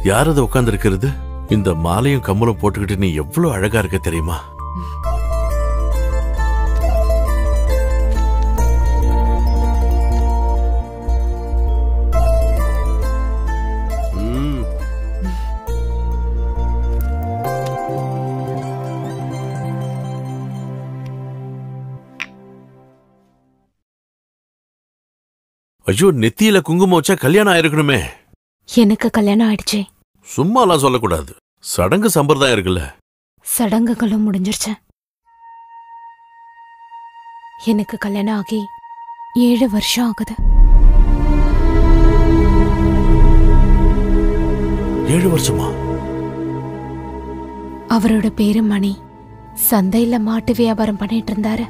யார் அதை உட்கார்ந்து இருக்கிறது? இந்த மாலையும் கம்மலும் போட்டுக்கிட்டு நீ எவ்வளவு அழகா இருக்க தெரியுமா? ஐயோ, நெத்தியில குங்குமம் வச்சா கல்யாணம் ஆயிருக்கணுமே. எனக்கு கல்யாணம் ஆயிடுச்சு. சும்மாலாம் சொல்லக்கூடாது. சடங்கு சம்பிரதாயம் இருக்குல்ல. சடங்குகளும் முடிஞ்சிருச்சு. எனக்கு கல்யாணம் ஆகி 7 வருஷம் ஆகுது. 7 வருஷமா? அவரோட பேரு மணி. சந்தையில மாட்டு வியாபாரம் பண்ணிட்டு இருந்தாரு.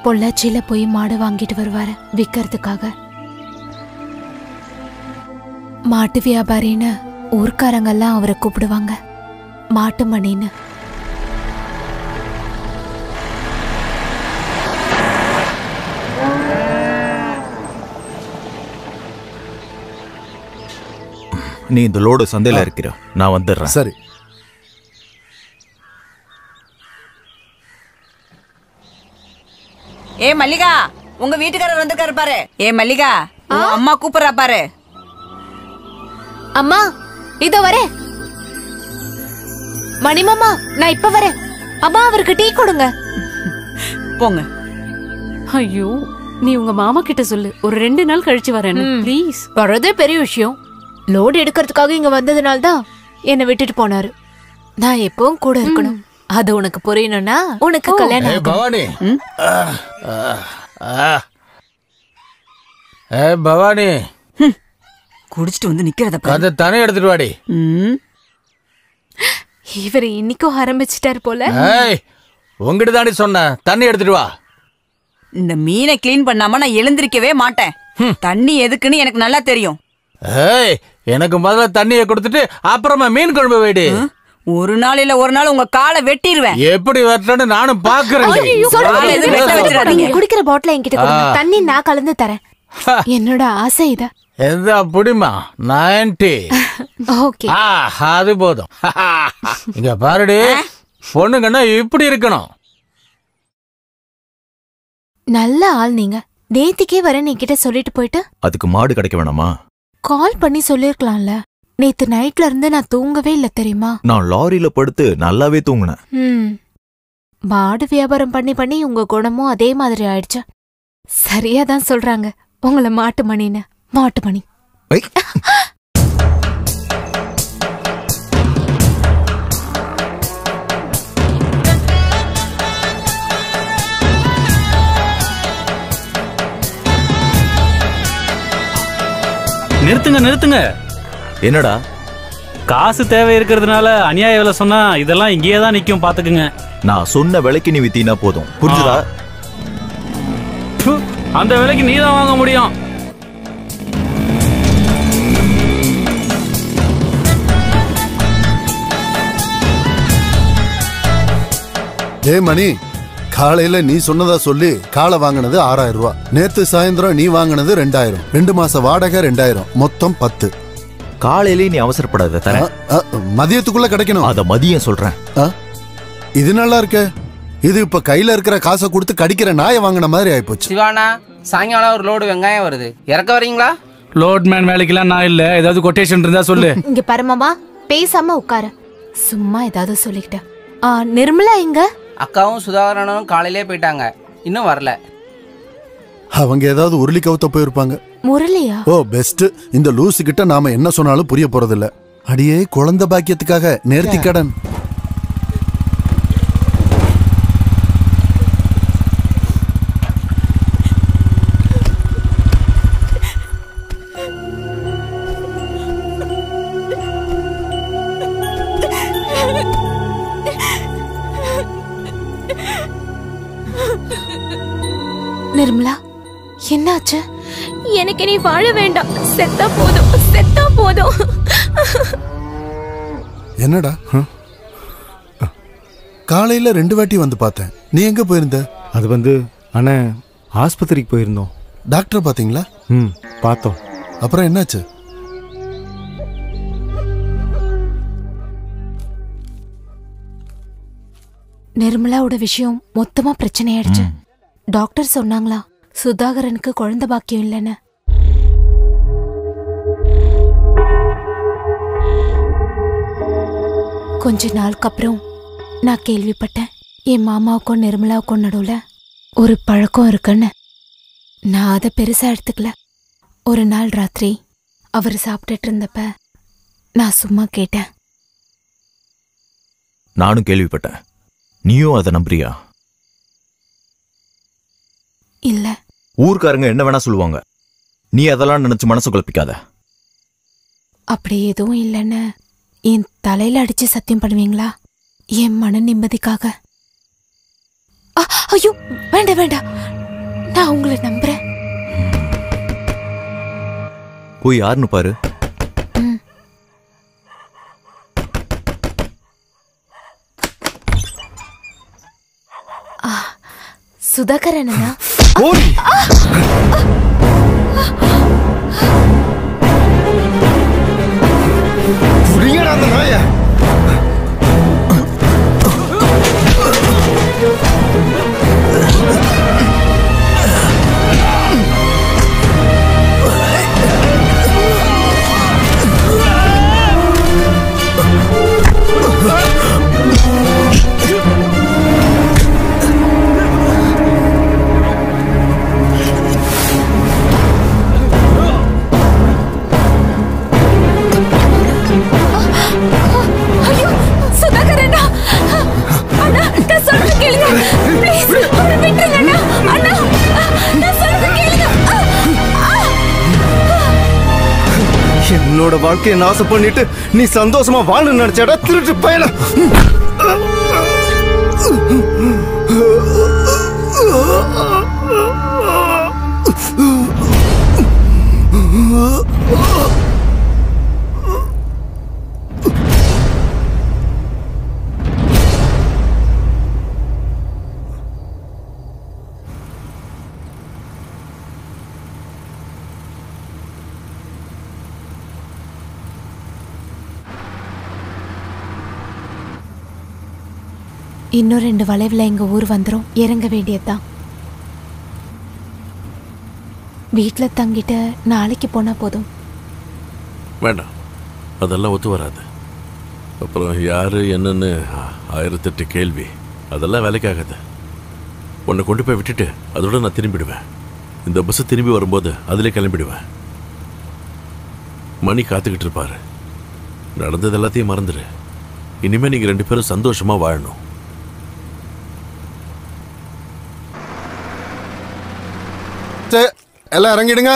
பொள்ளாச்சியில போய் மாடு வாங்கிட்டு வருவாரு விக்கிறதுக்காக. மாட்டு வியாபாரின்னு ஊர்க்காரங்கெல்லாம் அவரை கூப்பிடுவாங்க, மாட்டு மணின்னு. நீ இந்த லோடு சந்தையில இருக்கிற, நான் வந்துடுறேன். சரி. ஏ மல்லிகா, உங்க வீட்டுக்காரர் வந்துருக்காரு பாரு. ஏ மல்லிகா, அம்மா கூப்பிடுறா பாரு. அம்மா இதோ வரேன். மணிமாமா, நான் இப்ப வரேன். அம்மா, அவருக்கு டீ கொடுங்க. போங்க. ஐயோ, நீ உங்க மாமா கிட்ட சொல்லு, ஒரு 2 நாள் கழிச்சு வரேன்னு ப்ளீஸ். வரதே பெரிய விஷயம். லோடு எடுக்கிறதுக்காக இங்க வந்ததுனால தான் என்னை விட்டுட்டு போனாரு. நான் எப்பவும் கூட இருக்கணும். அது உனக்கு புரியணும்னா உனக்கு கல்யாணம். பவானி, பவானி, குடிச்சிட்டு வந்து நிக்கிறத அதை தானே எடுத்துட்டு வாடி. இவர் இன்னைக்கும் ஆரம்பிச்சிட்டாரு போல. உங்ககிட்ட தாண்டி சொன்ன, தண்ணி எடுத்துட்டு வா. இந்த மீனை கிளீன் பண்ணாம நான் எழுந்திருக்கவே மாட்டேன். தண்ணி எதுக்குன்னு எனக்கு நல்லா தெரியும். எனக்கு முதல்ல தண்ணியை கொடுத்துட்டு அப்புறமா மீன் குழம்பு வைடி. ஒரு நாள் இல்ல ஒரு நாள் உங்க காலை வெட்டிடுவேன். எப்படி வெட்டன்னு நானும் பாக்குறேன். குடிக்கிற பாட்டில என்கிட்ட கொடுங்க, தண்ணி நான் கலந்து தரேன். என்னோட ஆசை இத. எதா புடிமா 90. ஓகே, அது போதும். இங்க பாருடி, பொண்ணுங்கன்னா இப்படி இருக்கணும். நல்ல ஆள் நீங்க. நேத்திக்கே வரேன் என்கிட்ட சொல்லிட்டு போயிட்டு. அதுக்கு மாடு கிடைக்க வேணாமா? கால் பண்ணி சொல்லிருக்கலாம்ல. நேத்து நைட்ல இருந்து நான் தூங்கவே இல்ல தெரியுமா? நான் லாரியில படுத்து நல்லாவே தூங்குனேன். மாடு வியாபாரம் பண்ணி பண்ணி உங்க குணமும் அதே மாதிரி ஆயிடுச்சு. சரியாதான் சொல்றாங்க உங்களை மாட்டு மணின்னு. மாட்டு மணி. நிறுத்துங்க நிறுத்துங்க. என்னடா? காசு தேவை இருக்கிறதுனால அநியாய விலை சொன்னா இதெல்லாம் இங்கேயே தான் நிக்கும், பாத்துக்குங்க. நான் சொன்ன விலைக்கு நீ வித்தீனா போதும், புரிஞ்சுதா? அந்த விலைக்கு நீ தான் வாங்க முடியும். மணி, காலையில நீ சொன்னதா சொல்லி காலை வாங்கினது 6000 ரூபாய். நேத்து சாயந்தரம் நீ வாங்கினது 2000. 2 மாச வாடகை 2000, மொத்தம் 10. காலையிலே நீ அவசரப்படாத, தரேன். மதியத்துக்குள்ள கிடைக்கணும். அத மதியம் சொல்றேன். இது நல்லா இருக்க. இது இப்ப கையில இருக்கிற காசை கொடுத்து கடிக்கிற நாயை வாங்கின மாதிரி ஆயிப்போச்சு. சிவானா, சாயங்காலம் ஒரு லோடு வெங்காயம் வருது, இறக்க வரீங்களா? லோட் மேன் வேலைக்கெல்லாம் நான் இல்ல. ஏதாவது கொட்டேஷன் இருந்தா சொல்லு. இங்க பரமாமா, பேசாம உட்கார. சும்மா ஏதாவது சொல்லிக்கிட்ட. நிர்மலா எங்க? அக்காவும் சுதாகரனும் காலையிலே போயிட்டாங்க, இன்னும் வரல. அவங்க ஏதாவது உருளி கவுத்த போயிருப்பாங்க. முரளியா? ஓ பெஸ்ட். இந்த லூசு கிட்ட நாம என்ன சொன்னாலும் புரிய போறதில்ல. அடியே குழந்தை பாக்கியத்துக்காக நேர்த்தி கடன். நிர்மலா, என்னாச்சு? எனக்கு நீ வாழ வேண்டாம், செத்தா போதும், செத்தா போதும். என்னடா? காலையில 2 வாட்டி வந்து பார்த்தேன். நீ எங்க போயிருந்த? அது வந்து அண்ணே, ஆஸ்பத்திரிக்கு போயிருந்தோம். டாக்டர் பாத்தீங்களா? பார்த்தோம். அப்புறம் என்னாச்சு? நிர்மலாவோட விஷயம் மொத்தமா பிரச்சனையாயிடுச்சு. டாக்டர் சொன்னாங்களா சுதாகரனுக்கு குழந்தை பாக்கியம் இல்லைன்னு. கொஞ்ச நாளுக்கு அப்புறம் நான் கேள்விப்பட்டேன் என் மாமாவுக்கும் நிர்மலாவுக்கும் நடுவுல ஒரு பழக்கம் இருக்குன்னு. நான் அதை பெருசா எடுத்துக்கல. ஒரு நாள் ராத்திரி அவர் சாப்பிட்டுட்டு இருந்தப்ப நான் சும்மா கேட்டேன். நானும் கேள்விப்பட்டேன். நீயும் அதை நம்புறியா? இல்ல. ஊர்க்காரங்க என்ன வேணா சொல்லுவாங்க, நீ அதெல்லாம் நினைச்சு மனசு குழப்பிக்காத. அப்படி எதுவும் இல்லைன்னு என் தலையில அடிச்சு சத்தியம் பண்ணுவீங்களா? என் மன நிம்மதிக்காக. ஐயோ வேண்டாம் வேண்டாம், நான் உங்களை நம்புறேன். போய் யாருன்னு பாரு. சுதாகரனா? அந்த நாய என்னோட வாழ்க்கையை நாசம் பண்ணிட்டு நீ சந்தோஷமா வாழ நினைச்சாடா திருட்டு பயல. இன்னும் 2 வளைவுல எங்க ஊர் வந்துரும். இறங்க வேண்டியதுதான். வீட்டுல தங்கிட்டு நாளைக்கு போனா போதும். வேண்டாம், அதெல்லாம் ஒத்து வராது. அப்புறம் யாரு என்னன்னு 1008 கேள்வி. அதெல்லாம் வேலைக்காகாது. உன்னை கொண்டு போய் விட்டுட்டு அதோட நான் திரும்பிடுவேன். இந்த பஸ் திரும்பி வரும்போது அதிலே கிளம்பிடுவேன். மணி காத்துக்கிட்டு இருப்பாரு. நடந்தது எல்லாத்தையும் மறந்துடு. இனிமே நீங்க 2 பேரும் சந்தோஷமா வாழணும். எல்லாம் இறங்கிடுங்க.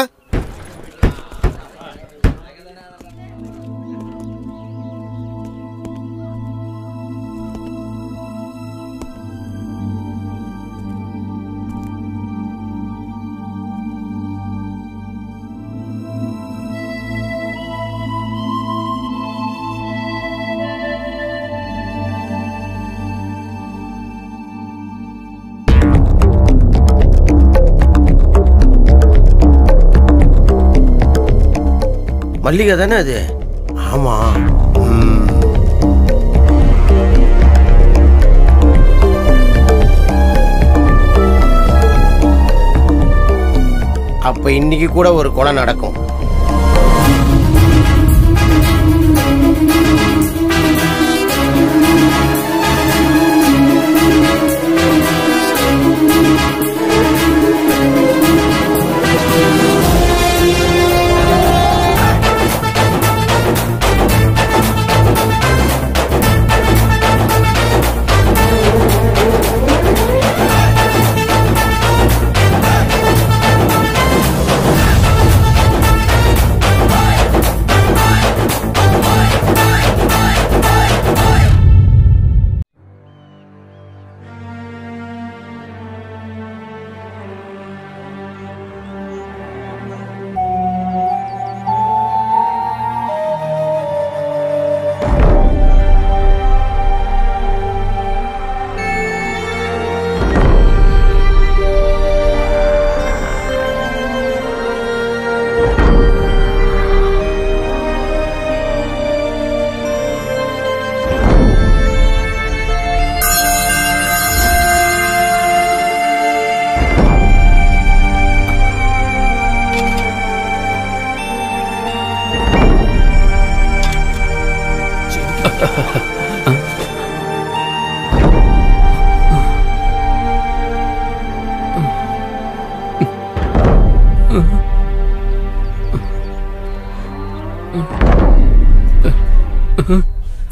மல்லிகை தானே அது? ஆமா. அப்ப இன்னைக்கு கூட ஒரு கொலை நடக்கும்.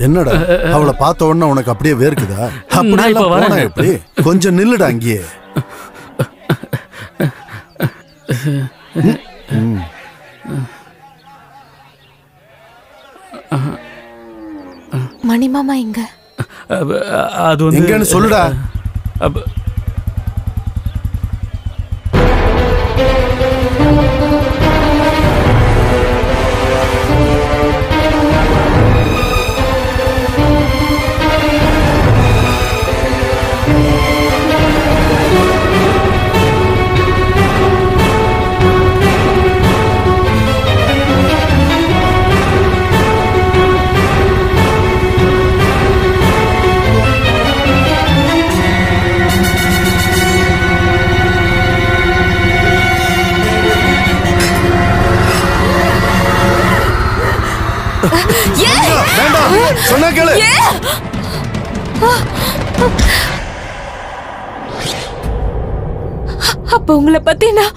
என்னடா அவளை பார்த்த உடனே உனக்கு அப்படியே வேர்க்குதா? அப்படியெல்லாம் போனா எப்படி? கொஞ்சம் நில்லுடா அங்கேயே. மணிமாமா எங்க? அது வந்து எங்கன்னு சொல்லுடா. சொன்னா கேளு. அப்ப உங்களை பத்தி நான்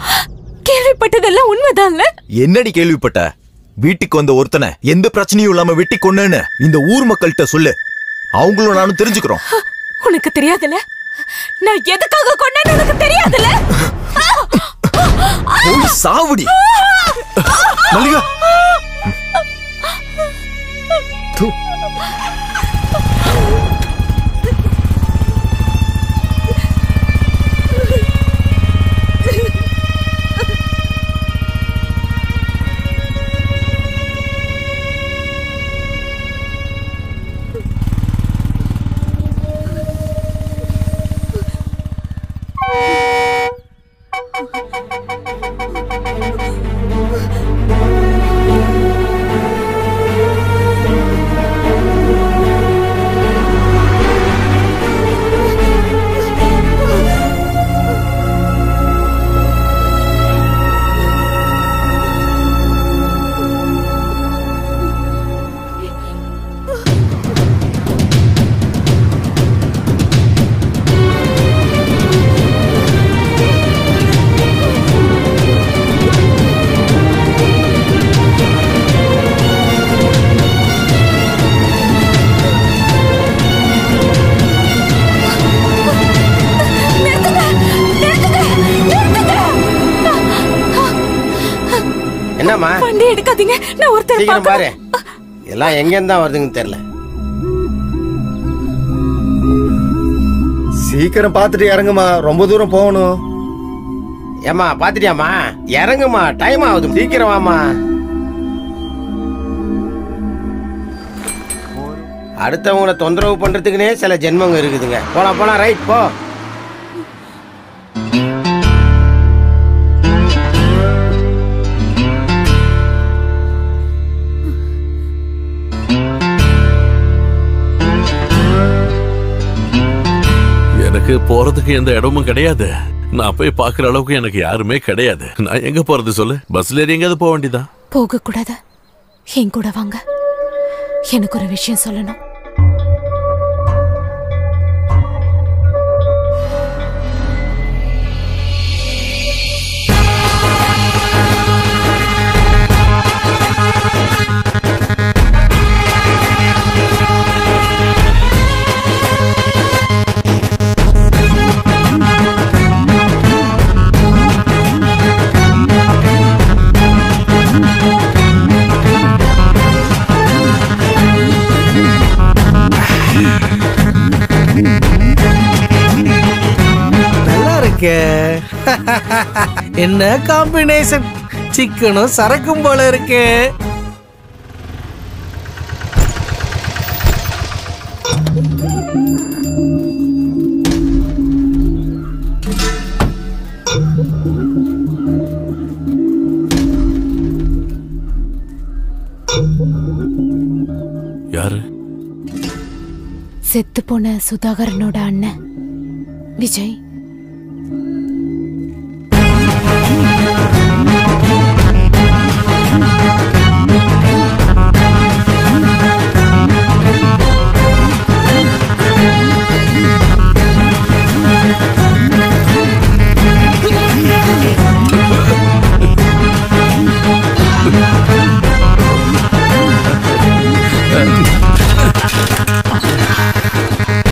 கேள்விப்பட்டதெல்லாம் உண்மைதான்ல? என்னடி கேள்விப்பட்ட? வீட்டுக்கு வந்த ஒருத்தனை எந்த பிரச்சனையும் இல்லாம வெட்டி கொன்னேன்னு இந்த ஊர் மக்கள்கிட்ட சொல்லு. அவங்களும் நானும் தெரிஞ்சுக்கிறோம். உனக்கு தெரியாதுல நான் எதுக்காக கொன்னேன்னு உனக்கு தெரியாதுல? சாவுடி மல்லிகா. என்னம்மா வண்டி எடுக்காதீங்க, நான் ஒருத்தர் சீக்கிரம் பாரு. எல்லாம் எங்க இருந்தா வருதுன்னு தெரியல. சீக்கிரம் பார்த்துட்டு இறங்குமா, ரொம்ப தூரம் போகணும். ஏமா பாத்துட்டியாமா? இறங்குமா, டைம் ஆகுது, சீக்கிரம் வாமா. அடுத்தவங்களை தொந்தரவு பண்றதுக்குன்னே சில ஜென்மங்க இருக்குதுங்க. போலாம் போலாம், ரைட் போ. எனக்கு போறதுக்கு எந்த இடமும் கிடையாது. நான் போய் பாக்குற அளவுக்கு எனக்கு யாருமே கிடையாது. நான் எங்க போறது சொல்லு? பஸ்ல ஏறி எங்கேயாவது போக வேண்டியதான். போக கூடாது, என் கூட வாங்க. எனக்கு ஒரு விஷயம் சொல்லணும். என்ன காம்பினேஷன், சிக்கனும் சரக்கும் போல இருக்கு. யாரு? செத்து போன சுதாகரனோட அண்ணன் விஜய்.